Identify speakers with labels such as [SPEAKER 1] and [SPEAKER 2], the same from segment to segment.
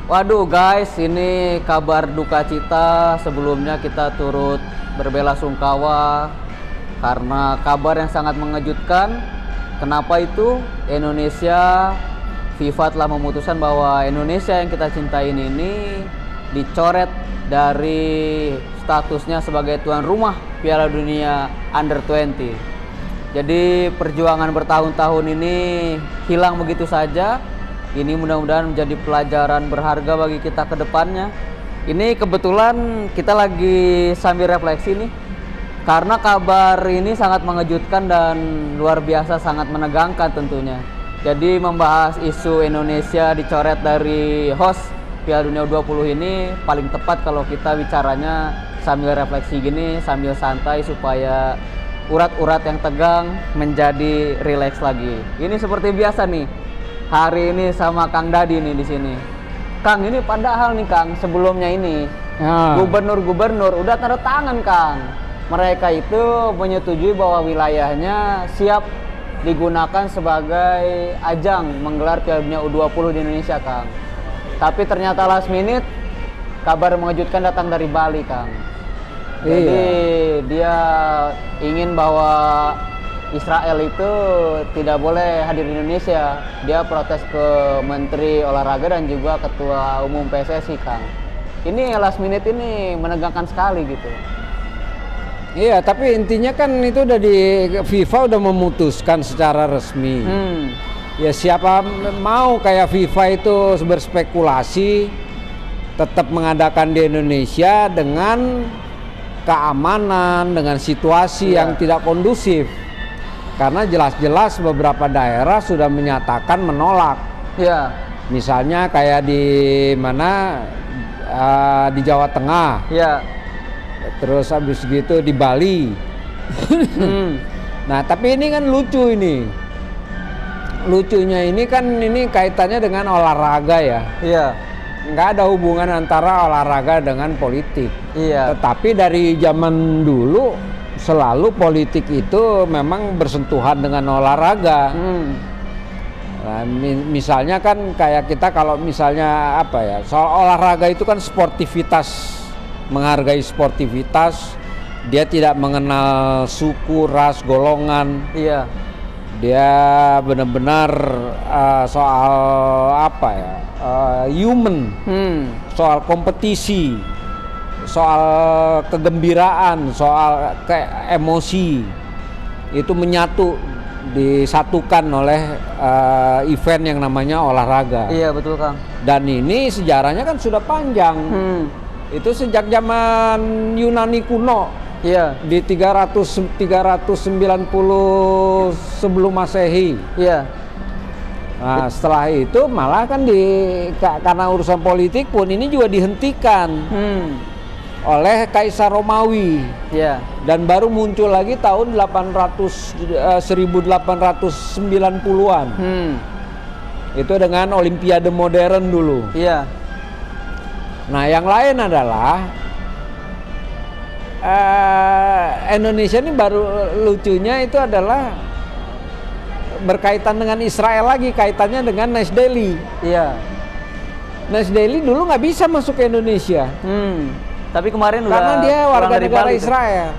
[SPEAKER 1] Waduh guys, ini kabar duka cita. Sebelumnya kita turut berbelasungkawa karena kabar yang sangat mengejutkan. Kenapa itu? Indonesia, FIFA telah memutuskan bahwa Indonesia yang kita cintain ini dicoret dari statusnya sebagai tuan rumah Piala Dunia Under 20. Jadi perjuangan bertahun-tahun ini hilang begitu saja. Ini mudah-mudahan menjadi pelajaran berharga bagi kita ke depannya. Ini kebetulan kita lagi sambil refleksi nih, karena kabar ini sangat mengejutkan dan luar biasa, sangat menegangkan tentunya. Jadi membahas isu Indonesia dicoret dari host Piala Dunia U20 ini paling tepat kalau kita bicaranya sambil refleksi gini, sambil santai supaya urat-urat yang tegang menjadi rileks lagi. Ini seperti biasa nih. Hari ini sama Kang Dadi nih di sini. Kang, ini padahal nih Kang, sebelumnya ini gubernur-gubernur udah tanda tangan Kang. Mereka itu menyetujui bahwa wilayahnya siap digunakan sebagai ajang menggelar Piala Dunia U20 di Indonesia Kang. Tapi ternyata last minute kabar mengejutkan datang dari Bali Kang. Jadi dia ingin bahwa Israel itu tidak boleh hadir di Indonesia. Dia protes ke Menteri Olahraga dan juga Ketua Umum PSSI Kang. Ini last minute ini menegangkan sekali gitu.
[SPEAKER 2] Iya, tapi intinya kan itu udah di FIFA udah memutuskan secara resmi. Ya siapa mau kayak FIFA itu berspekulasi tetap mengadakan di Indonesia dengan keamanan, dengan situasi yang tidak kondusif. Karena jelas-jelas beberapa daerah sudah menyatakan menolak.
[SPEAKER 1] Ya.
[SPEAKER 2] Misalnya kayak di mana di Jawa Tengah.
[SPEAKER 1] Ya.
[SPEAKER 2] Terus habis gitu di Bali. Nah, tapi ini kan lucu ini. Lucunya ini kan ini kaitannya dengan olahraga ya.
[SPEAKER 1] Iya.
[SPEAKER 2] Nggak ada hubungan antara olahraga dengan politik.
[SPEAKER 1] Iya.
[SPEAKER 2] Tetapi dari zaman dulu selalu politik itu memang bersentuhan dengan olahraga. Nah, misalnya kan kayak kita kalau misalnya apa ya, soal olahraga itu kan sportivitas, menghargai sportivitas. Dia tidak mengenal suku, ras, golongan.
[SPEAKER 1] Iya.
[SPEAKER 2] Dia benar-benar soal apa ya, human, soal kompetisi, soal kegembiraan, soal emosi itu menyatu, disatukan oleh event yang namanya olahraga.
[SPEAKER 1] Iya betul Kang.
[SPEAKER 2] Dan ini sejarahnya kan sudah panjang. Itu sejak zaman Yunani kuno.
[SPEAKER 1] Iya.
[SPEAKER 2] Di 390 sebelum Masehi.
[SPEAKER 1] Iya.
[SPEAKER 2] Nah, setelah itu malah kan karena urusan politik pun ini juga dihentikan oleh Kaisar Romawi.
[SPEAKER 1] Ya.
[SPEAKER 2] Dan baru muncul lagi tahun 1890-an. Itu dengan Olimpiade modern dulu.
[SPEAKER 1] Iya.
[SPEAKER 2] Nah, yang lain adalah Indonesia ini baru lucunya itu adalah berkaitan dengan Israel lagi, kaitannya dengan Nas Daily.
[SPEAKER 1] Iya.
[SPEAKER 2] Nas Daily dulu nggak bisa masuk ke Indonesia.
[SPEAKER 1] Tapi kemarin
[SPEAKER 2] karena
[SPEAKER 1] udah
[SPEAKER 2] dia warga negara
[SPEAKER 1] Bali,
[SPEAKER 2] Israel.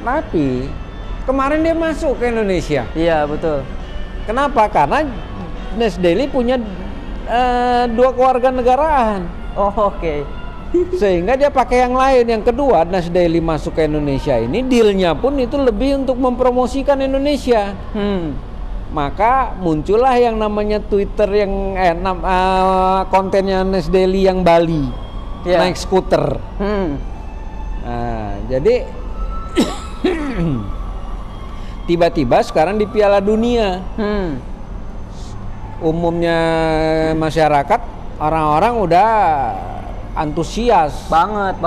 [SPEAKER 2] Tapi kemarin dia masuk ke Indonesia.
[SPEAKER 1] Iya betul.
[SPEAKER 2] Kenapa? Karena Nas Daily punya 2 kewarganegaraan.
[SPEAKER 1] Oh oke.
[SPEAKER 2] Sehingga dia pakai yang lain. Yang kedua, Nas Daily masuk ke Indonesia ini dealnya pun itu lebih untuk mempromosikan Indonesia. Maka muncullah yang namanya Twitter yang kontennya Nas Daily yang Bali, naik skuter. Nah, jadi tiba-tiba sekarang di Piala Dunia, umumnya masyarakat, orang-orang udah antusias banget.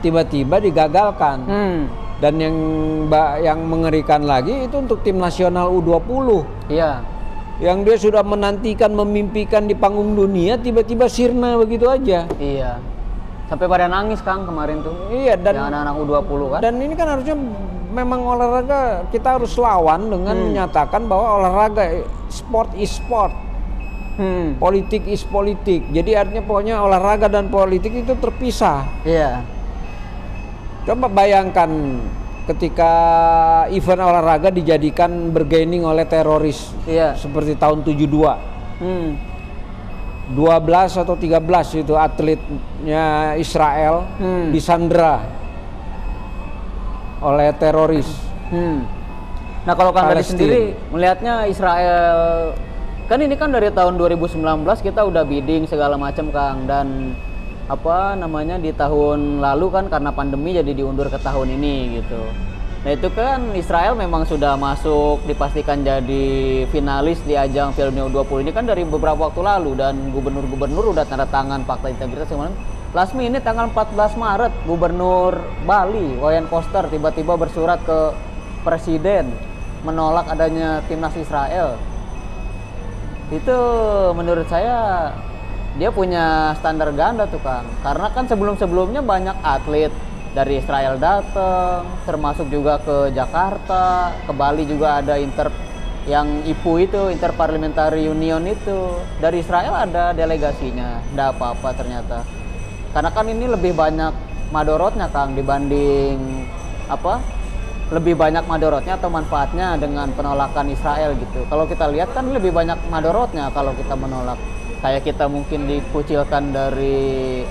[SPEAKER 2] Tiba-tiba digagalkan. Dan yang mengerikan lagi itu untuk tim nasional U20.
[SPEAKER 1] Iya.
[SPEAKER 2] Yang dia sudah menantikan, memimpikan di panggung dunia, tiba-tiba sirna begitu aja.
[SPEAKER 1] Iya. Sampai pada nangis Kang kemarin tuh.
[SPEAKER 2] Iya, dan
[SPEAKER 1] yang anak-anak U20 kan.
[SPEAKER 2] Dan ini kan harusnya memang olahraga kita harus lawan dengan menyatakan bahwa olahraga sport is sport. Politik is politik. Jadi artinya pokoknya olahraga dan politik itu terpisah.
[SPEAKER 1] Iya.
[SPEAKER 2] Coba bayangkan ketika event olahraga dijadikan bergaining oleh teroris.
[SPEAKER 1] Iya.
[SPEAKER 2] Seperti tahun 72. 12 atau 13 itu atletnya Israel disandra oleh teroris.
[SPEAKER 1] Nah kalau Kang Gaddi
[SPEAKER 2] Palestina.
[SPEAKER 1] sendiri melihatnya Israel, kan ini kan dari tahun 2019 kita udah bidding segala macam Kang, dan apa namanya di tahun lalu kan karena pandemi jadi diundur ke tahun ini gitu. Nah itu kan Israel memang sudah masuk dipastikan jadi finalis di ajang Piala Dunia U20 ini kan dari beberapa waktu lalu, dan gubernur-gubernur udah tanda tangan fakta integritas. Kemarin last minute tanggal 14 Maret Gubernur Bali Wayan Koster tiba-tiba bersurat ke Presiden menolak adanya timnas Israel. Itu menurut saya dia punya standar ganda tuh Kang, karena kan sebelum-sebelumnya banyak atlet dari Israel datang, termasuk juga ke Jakarta, ke Bali juga ada yang IPU itu, Interparliamentary Union itu, dari Israel ada delegasinya, nggak apa-apa ternyata. Karena kan ini lebih banyak madorotnya Kang dibanding lebih banyak madorotnya atau manfaatnya dengan penolakan Israel gitu. Kalau kita lihat kan lebih banyak madorotnya kalau kita menolak. Kayak kita mungkin dikucilkan dari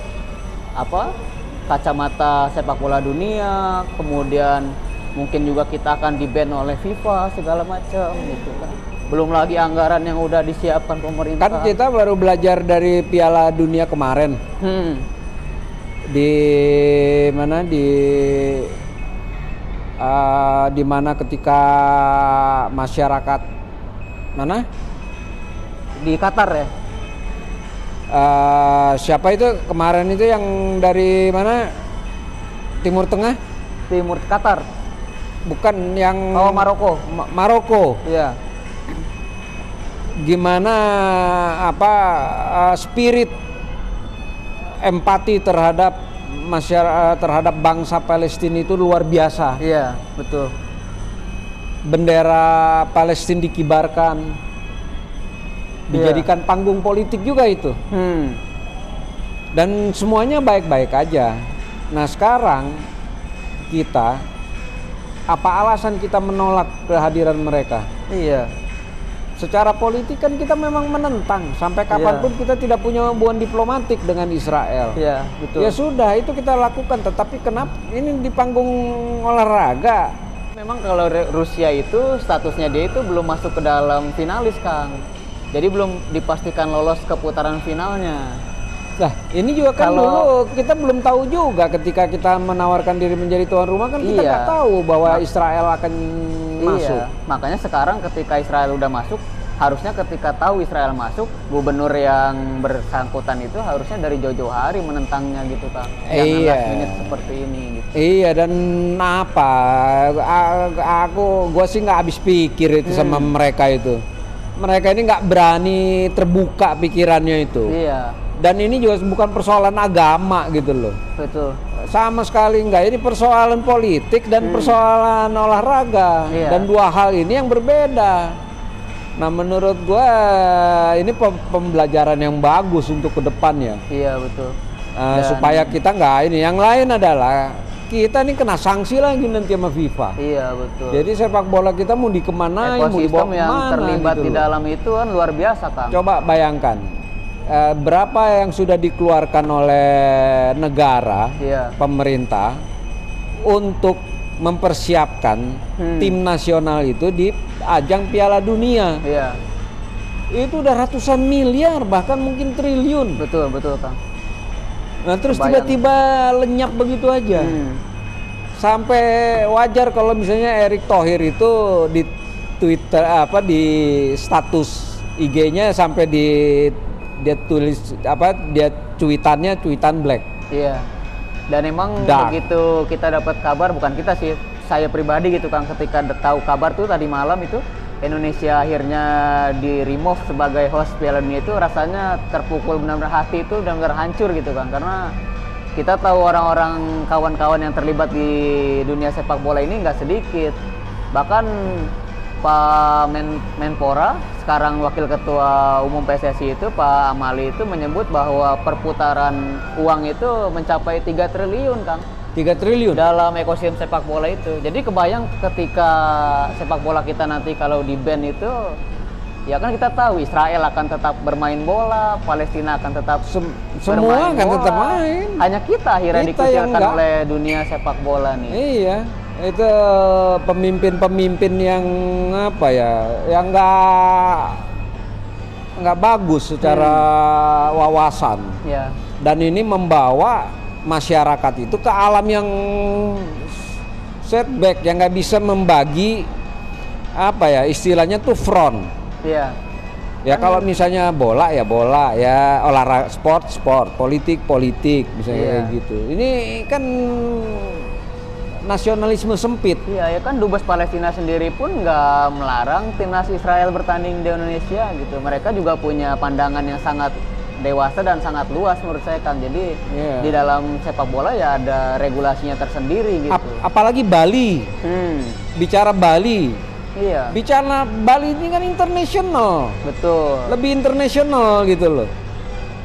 [SPEAKER 1] kacamata sepak bola dunia, kemudian mungkin juga kita akan di-ban oleh FIFA segala macam gitu kan. Belum lagi anggaran yang udah disiapkan pemerintah.
[SPEAKER 2] Kan kita baru belajar dari Piala Dunia kemarin. Di mana di mana ketika masyarakat mana
[SPEAKER 1] di Qatar ya.
[SPEAKER 2] Siapa itu kemarin itu yang dari mana, Timur Tengah?
[SPEAKER 1] Timur Qatar.
[SPEAKER 2] Bukan yang
[SPEAKER 1] Maroko.
[SPEAKER 2] Maroko.
[SPEAKER 1] Iya.
[SPEAKER 2] Gimana spirit empati terhadap masyarakat, terhadap bangsa Palestina itu luar biasa.
[SPEAKER 1] Iya, betul.
[SPEAKER 2] Bendera Palestina dikibarkan, dijadikan panggung politik juga itu. Dan semuanya baik-baik aja. Nah sekarang kita, apa alasan kita menolak kehadiran mereka?
[SPEAKER 1] Iya.
[SPEAKER 2] Secara politik kan kita memang menentang. Sampai kapanpun kita tidak punya hubungan diplomatik dengan Israel.
[SPEAKER 1] Iya, betul.
[SPEAKER 2] Ya sudah, itu kita lakukan. Tetapi kenapa ini di panggung olahraga?
[SPEAKER 1] Memang kalau Rusia itu statusnya dia itu belum masuk ke dalam finalis Kang. Jadi belum dipastikan lolos ke putaran finalnya.
[SPEAKER 2] Nah ini juga kan dulu kita belum tahu juga ketika kita menawarkan diri menjadi tuan rumah kan kita nggak tahu bahwa Israel akan masuk.
[SPEAKER 1] Makanya sekarang ketika Israel udah masuk, harusnya ketika tahu Israel masuk, gubernur yang bersangkutan itu harusnya dari jauh-jauh hari menentangnya gitu Kang. Jangan last minute seperti ini gitu.
[SPEAKER 2] Iya, dan gue sih nggak habis pikir itu sama mereka itu. Mereka ini nggak berani terbuka pikirannya itu.
[SPEAKER 1] Iya.
[SPEAKER 2] Dan ini juga bukan persoalan agama gitu loh.
[SPEAKER 1] Betul.
[SPEAKER 2] Sama sekali enggak, ini persoalan politik dan persoalan olahraga. Dan dua hal ini yang berbeda. Nah menurut gua ini pembelajaran yang bagus untuk ke depannya.
[SPEAKER 1] Iya betul.
[SPEAKER 2] Supaya kita nggak ini. Yang lain adalah kita ini kena sanksi lagi nanti sama FIFA.
[SPEAKER 1] Iya betul.
[SPEAKER 2] Jadi sepak bola kita mau dikemanain, mau dibawa kemana
[SPEAKER 1] yang terlibat
[SPEAKER 2] gitu
[SPEAKER 1] di dalam itu kan luar biasa Kang.
[SPEAKER 2] Coba bayangkan. Berapa yang sudah dikeluarkan oleh negara, pemerintah untuk mempersiapkan tim nasional itu di ajang Piala Dunia.
[SPEAKER 1] Iya.
[SPEAKER 2] Itu udah ratusan miliar, bahkan mungkin triliun.
[SPEAKER 1] Betul Kang.
[SPEAKER 2] Nah terus tiba-tiba lenyap begitu aja. Sampai wajar kalau misalnya Erick Thohir itu di Twitter di status IG-nya sampai dia tulis dia cuitan black. Iya. Dan emang begitu kita dapat kabar, bukan kita sih, saya pribadi gitu Kang, ketika tahu kabar tuh tadi malam itu Indonesia akhirnya di remove sebagai host Piala Dunia, itu rasanya terpukul, benar-benar hati itu benar-benar hancur gitu Kang, karena kita tahu orang-orang kawan-kawan yang terlibat di dunia sepak bola ini nggak sedikit. Bahkan
[SPEAKER 1] Pak Menpora, sekarang Wakil Ketua Umum PSSI itu Pak Amali itu menyebut bahwa perputaran uang itu mencapai 3 triliun, Kang.
[SPEAKER 2] 3 triliun?
[SPEAKER 1] Dalam ekosistem sepak bola itu. Jadi kebayang ketika sepak bola kita nanti kalau di-ban itu, ya kan kita tahu Israel akan tetap bermain bola, Palestina akan tetap
[SPEAKER 2] semua akan
[SPEAKER 1] bola.
[SPEAKER 2] tetap main.
[SPEAKER 1] Hanya kita akhirnya dikucilkan oleh dunia sepak bola nih.
[SPEAKER 2] Iya, itu pemimpin-pemimpin yang apa ya, yang nggak bagus secara wawasan.
[SPEAKER 1] Ya.
[SPEAKER 2] Dan ini membawa masyarakat itu ke alam yang setback, yang nggak bisa membagi apa ya, istilahnya tuh front.
[SPEAKER 1] Iya.
[SPEAKER 2] Ya kalau misalnya bola ya bola, ya olahraga sport, politik misalnya kayak gitu. Ini kan nasionalisme sempit.
[SPEAKER 1] Iya, ya kan Dubes Palestina sendiri pun nggak melarang timnas Israel bertanding di Indonesia gitu. Mereka juga punya pandangan yang sangat dewasa dan sangat luas menurut saya, kan. Jadi di dalam sepak bola ya ada regulasinya tersendiri gitu.
[SPEAKER 2] Apalagi Bali. Bicara Bali.
[SPEAKER 1] Iya.
[SPEAKER 2] Bicara Bali ini kan internasional.
[SPEAKER 1] Betul.
[SPEAKER 2] Lebih internasional gitu loh.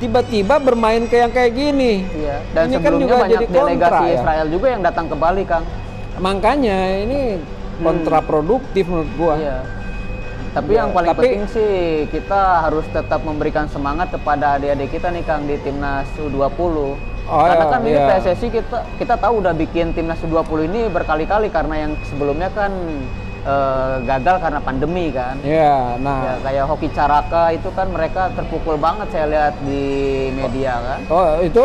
[SPEAKER 2] Tiba-tiba bermain kayak gini.
[SPEAKER 1] Iya. Dan
[SPEAKER 2] ini
[SPEAKER 1] sebelumnya
[SPEAKER 2] kan juga
[SPEAKER 1] banyak
[SPEAKER 2] jadi
[SPEAKER 1] delegasi
[SPEAKER 2] kontra,
[SPEAKER 1] Israel juga yang datang ke Bali, Kang.
[SPEAKER 2] Makanya ini kontraproduktif menurut gua.
[SPEAKER 1] Iya. Tapi yang paling penting sih kita harus tetap memberikan semangat kepada adik-adik kita nih, Kang, di timnas U20. Karena kan ini PSSI kita tahu udah bikin timnas U20 ini berkali-kali karena yang sebelumnya kan gagal karena pandemi kan.
[SPEAKER 2] Iya, nah.
[SPEAKER 1] Ya, kayak hoki Caraka itu kan mereka terpukul banget saya lihat di media kan.
[SPEAKER 2] Oh, itu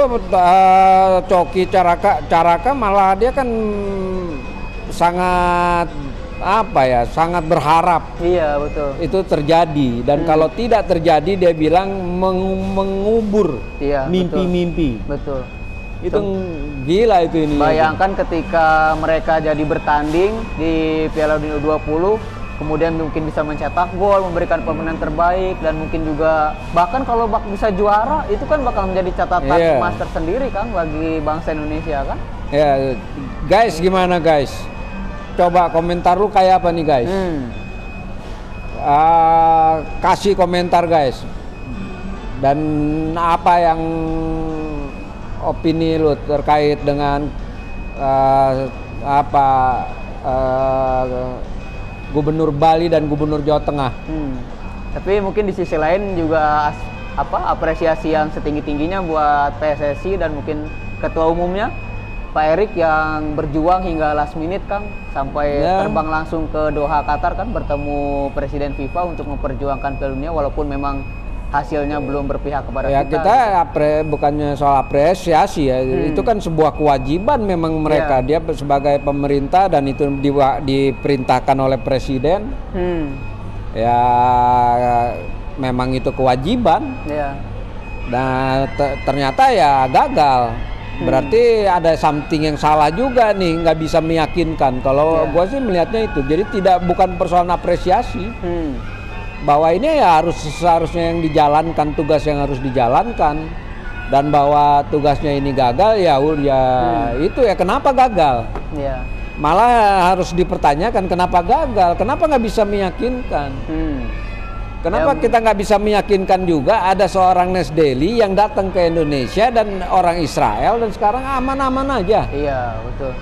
[SPEAKER 2] Coki Caraka malah dia kan sangat apa ya, sangat berharap.
[SPEAKER 1] Iya, betul.
[SPEAKER 2] Itu terjadi, dan kalau tidak terjadi dia bilang mengubur mimpi-mimpi.
[SPEAKER 1] Betul.
[SPEAKER 2] Itu gila itu ini.
[SPEAKER 1] Bayangkan ketika mereka jadi bertanding di Piala Dunia U20, kemudian mungkin bisa mencetak gol, memberikan permainan terbaik, dan mungkin juga bahkan kalau bisa juara, itu kan bakal menjadi catatan emas tersendiri kan bagi bangsa Indonesia kan.
[SPEAKER 2] Ya, guys, gimana guys? Coba komentar lu kayak apa nih guys? Kasih komentar guys. Dan apa yang opini lu terkait dengan Gubernur Bali dan Gubernur Jawa Tengah?
[SPEAKER 1] Tapi mungkin di sisi lain juga apresiasi yang setinggi-tingginya buat PSSI dan mungkin ketua umumnya Pak Erik yang berjuang hingga last minute, Kang, sampai terbang langsung ke Doha, Qatar kan, bertemu Presiden FIFA untuk memperjuangkan Piala Dunia walaupun memang hasilnya belum berpihak kepada
[SPEAKER 2] kita. Kita bukannya soal apresiasi ya, itu kan sebuah kewajiban memang mereka. Dia sebagai pemerintah dan itu diperintahkan oleh presiden. Ya memang itu kewajiban. Nah ternyata ya gagal. Berarti ada something yang salah juga nih, nggak bisa meyakinkan. Kalau gua sih melihatnya itu. Jadi bukan persoalan apresiasi. Bahwa ini ya seharusnya yang dijalankan, tugas yang harus dijalankan, dan bahwa tugasnya ini gagal itu ya kenapa gagal, malah harus dipertanyakan kenapa gagal, kenapa nggak bisa meyakinkan, kenapa kita nggak bisa meyakinkan juga ada seorang Nesdeli yang datang ke Indonesia dan orang Israel dan sekarang aman-aman aja.
[SPEAKER 1] Iya betul.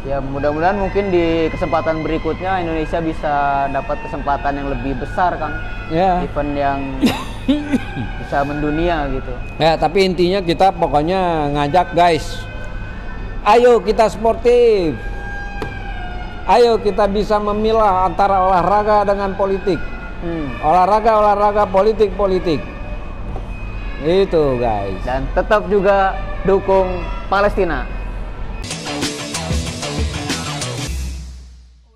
[SPEAKER 1] Ya mudah-mudahan mungkin di kesempatan berikutnya Indonesia bisa dapat kesempatan yang lebih besar, Kang. Event yang bisa mendunia gitu.
[SPEAKER 2] Ya tapi intinya kita pokoknya ngajak guys, ayo kita sportif, ayo kita bisa memilah antara olahraga dengan politik, olahraga politik. Itu guys.
[SPEAKER 1] Dan tetap juga dukung Palestina.